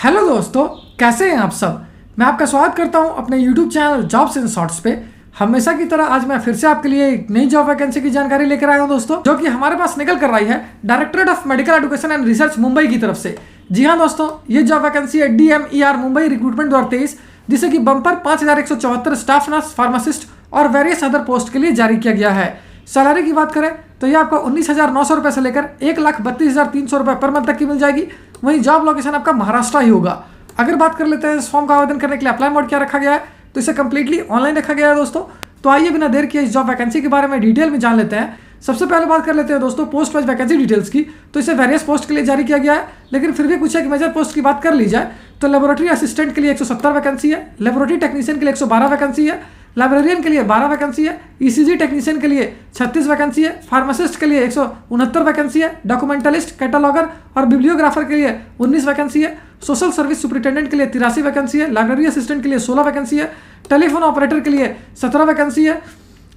Hello दोस्तों, कैसे हैं आप सब। मैं आपका स्वागत करता हूं अपने YouTube channel jobs in shorts पे। हमेशा की तरह आज मैं फिर से आपके लिए एक नई जॉब वैकेंसी की जानकारी लेकर आया हूं दोस्तों, जो कि हमारे पास निकल कर आई है directorate of medical education and research Mumbai की तरफ से। जी हाँ दोस्तों, ये जॉब वैकेंसी है DMER मुंबई रिक्रूटमेंट 2023, जिसे कि बम्पर 5174 स्टाफ नर्स, फार्मासिस्ट और वेरियस अदर पोस्ट के लिए जारी किया गया है। सैलरी की बात करें तो ये आपको 19,900 रुपये से लेकर 1,32,300 रुपये पर मंथ तक की मिल जाएगी। वहीं जॉब लोकेशन आपका महाराष्ट्र ही होगा। अगर बात कर लेते हैं इस फॉर्म का आवेदन करने के लिए अप्लाई मोड क्या रखा गया है, तो इसे कंप्लीटली ऑनलाइन रखा गया है दोस्तों। तो आइए बिना देर किए इस जॉब वैकेंसी के बारे में डिटेल में जान लेते हैं। सबसे पहले बात कर लेते हैं दोस्तों पोस्ट वाइज वैकेंसी डिटेल्स की। तो इसे वेरियस पोस्ट के लिए जारी किया गया है, लेकिन फिर भी कुछ एक मेजर पोस्ट की बात कर ली जाए तो लेबोरेटरी असिस्टेंट के लिए 170 वैकेंसी है, लेबोरेटरी टेक्नीशियन के लिए 112 वैकेंसी है, लाइब्रेरियन के लिए 12 वैकेंसी है, ECG टेक्नीशियन के लिए 36 वैकेंसी है, फार्मासिस्ट के लिए 169 वैकेंसी है, डॉक्यूमेंटलिस्ट, कैटलॉगर और बिब्लियोग्राफर के लिए 19 वैकेंसी है, सोशल सर्विस सुपरिटेंडेंट के लिए 83 वैकेंसी है, लाइब्रेरी असिस्टेंट के लिए 16 वैकेंसी है, टेलीफोन ऑपरेटर के लिए 17 वैकेंसी है,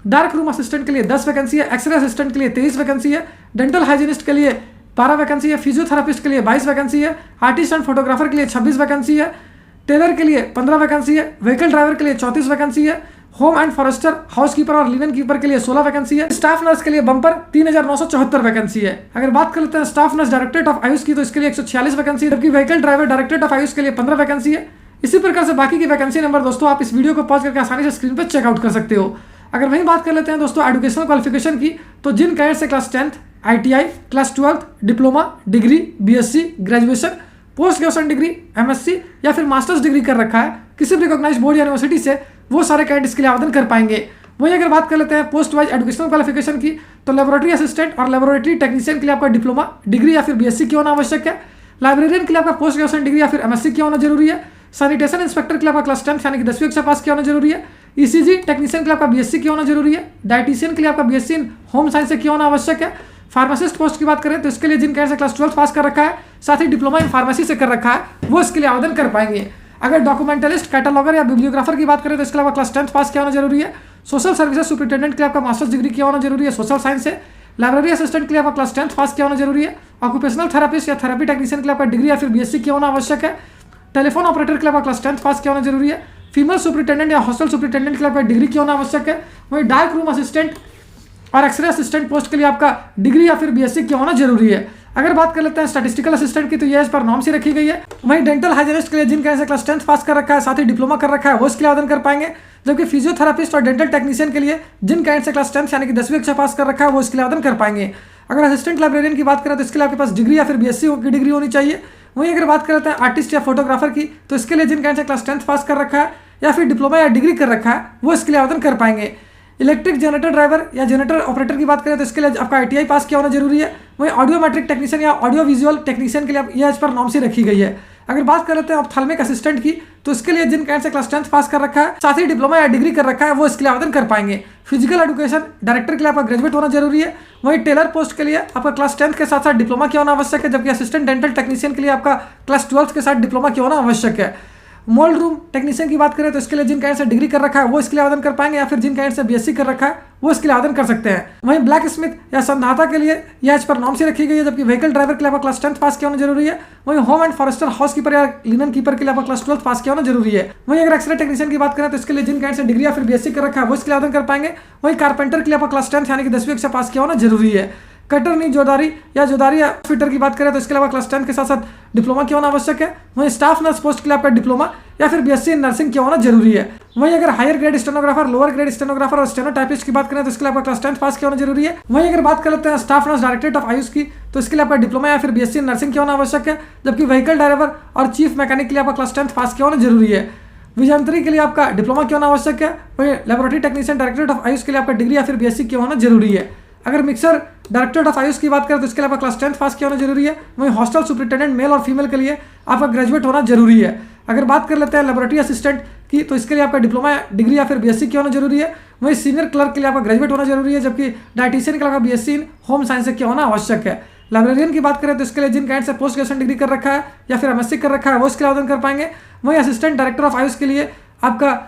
डार्क रूम असिस्टेंट के लिए 10 वैकेंसी है, एक्सरे असिस्टेंट के लिए 23 वैकेंसी है, डेंटल हाइजीनिस्ट के लिए 12 वैकेंसी है, फिजियोथेरापिस्ट के लिए 22 वैकेंसी है, आर्टिस्ट एंड फोटोग्राफर के लिए 26 वैकेंसी है, टेलर के लिए 15 वैकेंसी है, व्हीकल ड्राइवर के लिए 34 वैकेंसी है, होम एंड फॉरेस्टर, हाउसकीपर और लिनन कीपर के लिए 16 वैकेंसी है, स्टाफ नर्स के लिए बम्पर 3,974 वैकेंसी है। अगर बात कर लेते हैं staff nurse directorate of Ayush की, तो इसके लिए 146 वैकेंसी है, जबकि vehicle driver directorate of Ayush के लिए 15 वैकेंसी है। इसी प्रकार से बाकी की वैकेंसी नंबर दोस्तों आप इस वीडियो को पॉज करके आसानी से स्क्रीन पर चेकआउट कर सकते हो। अगर वहीं बात कर लेते हैं दोस्तों एजुकेशनल क्वालिफिकेशन की, तो जिन कैडेट से class 10th, ITI, class 12th, diploma, degree, BSc, graduation, post graduation degree, MSc या फिर मास्टर्स डिग्री कर रखा है किसी भी रिकॉग्नाइज्ड बोर्ड या यूनिवर्सिटी से, वो सारे कैडेट इसके लिए आवेदन कर पाएंगे। वहीं अगर बात कर लेते हैं पोस्ट वाइज एजुकेशनल क्वालिफिकेशन की, तो लेबोरेटरी असिस्टेंट और लेबोरेटरी टेक्नीशियन के लिए आपका डिप्लोमा, डिग्री या फिर BSc की होना आवश्यक है। लाइब्रेरियन के लिए आपका पोस्ट ग्रेजुएशन डिग्री या फिर MSc की होना जरूरी है। सैनिटेशन इंस्पेक्टर के लिए आपका क्लास 10 यानी कि 10वीं कक्षा पास किया होना जरूरी है। ECG टेक्नीशियन के लिए आपका BSc की होना जरूरी है। डाइटिशियन के लिए आपका BSc इन होम साइंस से किया होना आवश्यक है। फार्मासिस्ट पोस्ट की बात करें तो इसके लिए जिन कैडेट से क्लास 12 पास कर रखा है, साथ ही डिप्लोमा इन फार्मेसी से कर रखा है, वो इसके लिए आवेदन कर पाएंगे। अगर डॉक्यूमेंटलिस्ट, कैटलॉगर या बिब्लियोग्राफर की बात करें तो इसके अलावा क्लास 10th पास किया होना जरूरी है। सोशल सर्विसेज सुपरिटेंडेंट के लिए आपका मास्टर्स डिग्री किया होना जरूरी है सोशल साइंस से। लाइब्रेरी असिस्टेंट के लिए आपका क्लास 10th पास किया होना जरूरी है। ऑक्यूपेशनल थेरेपिस्ट या थेरेपी टेक्नीशियन के लिए आपका डिग्री या फिर BSc किया होना आवश्यक है। टेलीफोन ऑपरेटर के लिए आपका क्लास 10th पास किया होना जरूरी है। फीमेल सुपरिटेंडेंट या हॉस्टल सुपरिटेंडेंट के लिए आपका डिग्री किया होना आवश्यक है। वहीं डार्क रूम असिस्टेंट और एक्सरे असिस्टेंट पोस्ट के लिए आपका डिग्री या फिर BSc किया होना जरूरी है। अगर बात कर लेते हैं स्टैटिस्टिकल असिस्टेंट की, तो ये इस पर नॉर्म सी रखी गई है। वहीं डेंटल हाइजीनिस्ट के लिए जिन कैसे क्लास 10th पास कर रखा है, साथ ही डिप्लोमा कर रखा है, वो इसके लिए आवेदन कर पाएंगे। जबकि फिजियोथेरापिस्ट और डेंटल टेक्नीशियन के लिए जिन कैडेट से क्लास 10th यानी कि 10वीं कक्षा पास कर रखा है, वो इसके लिए आवेदन कर पाएंगे। अगर असिस्टेंट लाइब्रेरियन की बात करें तो इसके लिए आपके पास डिग्री या फिर BSc की डिग्री होनी चाहिए। वहीं अगर बात कर लेते हैं आर्टिस्ट या फोटोग्राफर की, तो इसके लिए जिन कैडेट से क्लास 10th पास कर रखा है या फिर डिप्लोमा या डिग्री कर रखा है, वो इसके लिए आवेदन कर पाएंगे। इलेक्ट्रिक जनरेटर ड्राइवर या जनरेटर ऑपरेटर की बात करें तो इसके लिए आपका ITI पास किया होना जरूरी है। वहीं ऑडियो मैट्रिक टेक्नीशियन या ऑडियो विजुअल टेक्नीशियन के लिए यह इस पर नॉर्म से रखी गई है। अगर बात कर लेते हैं ऑप्थेल्मिक असिस्टेंट की, तो इसके लिए जिन कैडेट से क्लास 10th पास कर रखा है, साथ ही डिप्लोमा या डिग्री कर रखा है, वो इसके लिए आवेदन कर पाएंगे। फिजिकल एजुकेशन डायरेक्टर के लिए आपका ग्रेजुएट होना जरूरी है। वहीं टेलर पोस्ट के लिए आपका क्लास 10th के साथ साथ डिप्लोमा किया होना आवश्यक है, जबकि असिस्टेंट डेंटल टेक्नीशियन के लिए आपका क्लास 12th के साथ डिप्लोमा किया होना आवश्यक है। मोल्ड रूम टेक्नीशियन की बात करें तो इसके लिए जिन कैडेट से डिग्री कर रखा है, वो इसके लिए आवेदन कर पाएंगे, या फिर जिन कैडेट से BSc कर रखा है, वो इसके लिए आवेदन कर सकते हैं। वहीं ब्लैक स्मिथ या संधाता के लिए यह इस पर नॉर्म से रखी गई है, जबकि व्हीकल ड्राइवर के लिए आपका क्लास 10th पास किया होना जरूरी है। वहीं होम एंड फॉरेस्टर, हाउसकीपर या लिनन कीपर के लिए आपका क्लास 12th पास किया होना जरूरी है। वहीं अगर एक्सरे टेक्नीशियन की बात करें तो इसके लिए जिन कैडेट से डिग्री या फिर BSc कर रखा है, वो इसके लिए आवेदन कर पाएंगे। वहीं कारपेंटर के लिए आपका क्लास 10th यानी कि 10वीं कक्षा पास किया होना जरूरी है। कटरनी जोदारी या फिटर की बात करें तो इसके अलावा क्लास 10th के साथ साथ डिप्लोमा किया होना आवश्यक है। वहीं स्टाफ नर्स पोस्ट के लिए आपका डिप्लोमा या फिर BSc इन नर्सिंग किया होना जरूरी है। वहीं अगर higher grade stenographer, lower grade stenographer और स्टेनोटाइपिस्ट की बात करें तो इसके लिए आपका क्लास 10th पास किया होना जरूरी है। वहीं अगर बात कर लेते हैं staff nurse directorate of Ayush की, तो इसके लिए आपका डिप्लोमा या फिर BSc इन नर्सिंग किया होना आवश्यक है। जबकि व्हीकल ड्राइवर और चीफ मैकेनिक के लिए आपका क्लास 10th पास किया होना जरूरी है। विजंतरी के लिए आपका डिप्लोमा किया होना आवश्यक है। वहीं laboratory technician directorate of Ayush के लिए आपका डिग्री या फिर BSc किया होना जरूरी है। अगर मिक्सर डायरेक्टरेट ऑफ आयुष की बात करें तो इसके लिए आपका क्लास 10th पास किया होना जरूरी है। वहीं हॉस्टल सुपरिटेंडेंट मेल और फीमेल के लिए आपका ग्रेजुएट होना जरूरी है। अगर बात कर लेते हैं लेबोरेटरी असिस्टेंट की, तो इसके लिए आपका डिप्लोमा, डिग्री या फिर BSc किया होना जरूरी है। वहीं सीनियर क्लर्क के लिए आपका ग्रेजुएट होना जरूरी है, जबकि डाइटिशियन के लिए आपका BSc इन होम साइंस से किया होना आवश्यक है। लाइब्रेरियन की बात करें तो इसके लिए जिन कैडेट से पोस्ट ग्रेजुएशन डिग्री कर रखा है या फिर MSc कर रखा है, वो इसके लिए आवेदन कर पाएंगे। वहीं असिस्टेंट डायरेक्टर ऑफ आयुष के लिए आपका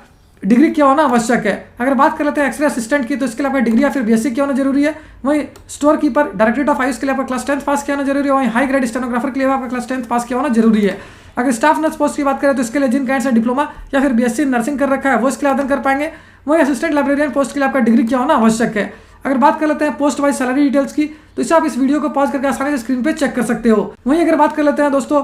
डिग्री क्या होना आवश्यक है। अगर बात कर लेते हैं एक्सरे असिस्टेंट की, तो इसके लिए आपका डिग्री या फिर BSc क्या होना जरूरी है। वहीं store keeper directorate of Ayush के लिए आपका क्लास 10th पास किया होना जरूरी है। वहीं हाई ग्रेड स्टेनोग्राफर के लिए आपका क्लास 10th पास किया होना जरूरी है। अगर स्टाफ नर्स पोस्ट की बात करें तो इसके लिए जिन कैंडिडेट्स ने डिप्लोमा या फिर बीएससी नर्सिंग कर रखा है वो इसके लिए आवेदन कर पाएंगे। वहीं असिस्टेंट लाइब्रेरियन पोस्ट के लिए आपका डिग्री क्या होना आवश्यक है। अगर बात कर लेते हैं पोस्ट वाइज सैलरी डिटेल्स की तो इसे आप इस वीडियो को पॉज करके आसानी से स्क्रीन पे चेक कर सकते हो। वहीं अगर बात कर लेते हैं दोस्तों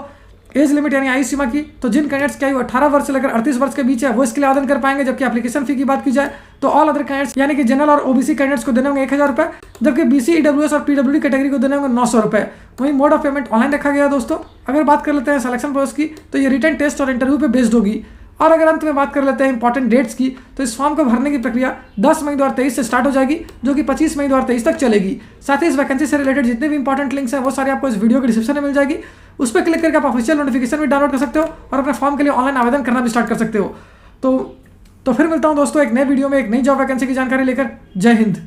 एज लिमिट यानी आयु सीमा की, तो जिन कैंडिडेट्स की आयु 18 वर्ष से लेकर 38 वर्ष के बीच है वो इसके लिए आवेदन कर पाएंगे। जबकि एप्लीकेशन फी की बात की जाए तो ऑल अदर कैंडिडेट्स यानी कि जनरल और ओबीसी कैंडिडेट्स को देने होंगे 1000 रुपये, जबकि बीसी ईडब्ल्यूएस और पीडब्ल्यूडी कैटेगरी को देने होंगे 900 रुपये। वहीं मोड ऑफ पेमेंट ऑनलाइन रखा गया दोस्तों। अगर बात कर लेते हैं सिलेक्शन प्रोसेस की तो ये रिटन टेस्ट और इंटरव्यू पे बेस्ड होगी। और अगर अंत में बात कर लेते हैं इंपॉर्टेंट डेट्स की तो इस फॉर्म को भरने की प्रक्रिया 10 मई 2023 से स्टार्ट हो जाएगी, जो कि 25 मई 2023 तक चलेगी। साथ ही इस वैकेंसी से रिलेटेड जितने भी इंपॉर्टेंट लिंक्स हैं वो सारे आपको इस वीडियो के डिस्क्रिप्शन में मिल जाएगी। उस पर क्लिक करके आप ऑफिशियल नोटिफिकेशन भी डाउनलोड कर सकते हो और अपने फॉर्म के लिए ऑनलाइन आवेदन करना भी स्टार्ट कर सकते हो। तो फिर मिलता हूँ दोस्तों एक नए वीडियो में एक नई जॉब वैकेंसी की जानकारी लेकर। जय हिंद।